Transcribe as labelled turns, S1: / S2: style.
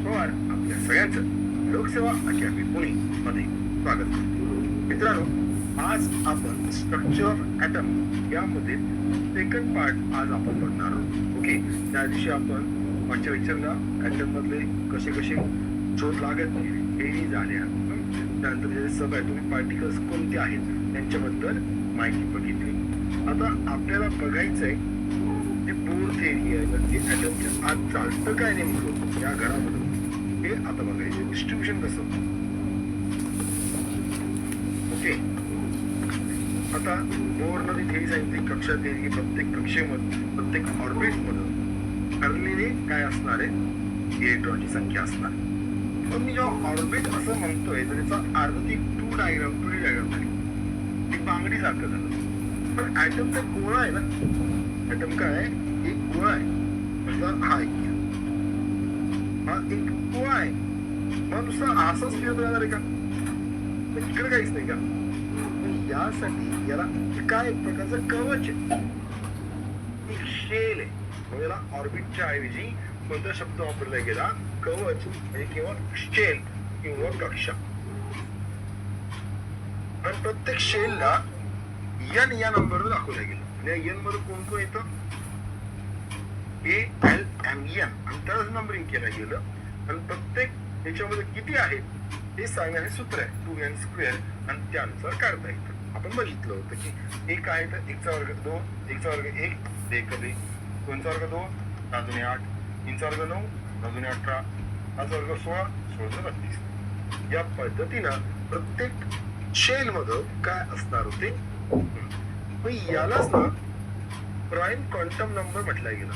S1: पवार आपल्या सगळ्यांचं लोकसेवा अकॅडमी पुणे मध्ये स्वागत करतो. मित्रांनो, आज आपण स्ट्रक्चर ऑफ ॲटम यामध्ये सेकंड पार्ट आज आपण बघणार आहोत. ओके, त्या दिवशी आपण मागच्या लेक्चरला ॲटम मधले कसे कसे शोध लागत हेही झाल्या. त्यानंतर जे सब ॲटॉमिक पार्टिकल्स कोणते आहेत त्यांच्याबद्दल माहिती बघितली. आता आपल्याला बघायचंय जे बोर थेअरी आहे, म्हणजे ॲटमच्या आत चालतं काय नेमकं या घरामधून हे आता बघायचं. डिस्ट्रीब्युशन कसं. ओके, आता बोरनं ती थेअरी सांगितली, कक्षा थेअरी की प्रत्येक कक्षेमध्ये प्रत्येक ऑर्बिटमधून ठरलेले काय असणार आहे, इलेक्ट्रॉनची संख्या असणार. पण मी जेव्हा ऑर्बिट असं म्हणतोय तर त्याचा अर्थ ती टू डी डायग्राम झाली, ती बांगडी सारखं झालं. पण ॲटम तर गोळा आहे ना. ॲटम काय आहे, एक गोळा आहे. म्हणजे हा एक गोळा आहे. मग नुसतं असंच फिरत राहणार आहे का, इकडे काहीच नाही का. यासाठी याला काय एक प्रकारचं कवच आहे, एक शेल आहे. म्हणजे याला ऑर्बिटच्या ऐवजी कोणता शब्द वापरला गेला, कवच म्हणजे किंवा शेल किंवा कक्षा. आणि प्रत्येक शेलला एन या नंबरवर दाखवला गेला. आणि एन मध्ये कोण कोण येतं, ALMN, आणि त्याच नंबरिंग केलं गेलं. आणि प्रत्येक याच्यामध्ये किती आहेत हे सांगणारे सूत्र आहे 2n², आणि त्यानुसार काढता येतं. आपण बघितलं होतं की एक आहे तर 1चा वर्ग 2, 1चा वर्ग 1, 2चा वर्ग 2, 7 8, 3चा वर्ग 9, 9 18, 5चा वर्ग 16, 16 32. या पद्धतीनं प्रत्येक शेल मध्ये काय असणार होते. यालाच ना प्राईम क्वांटम नंबर म्हटला गेला.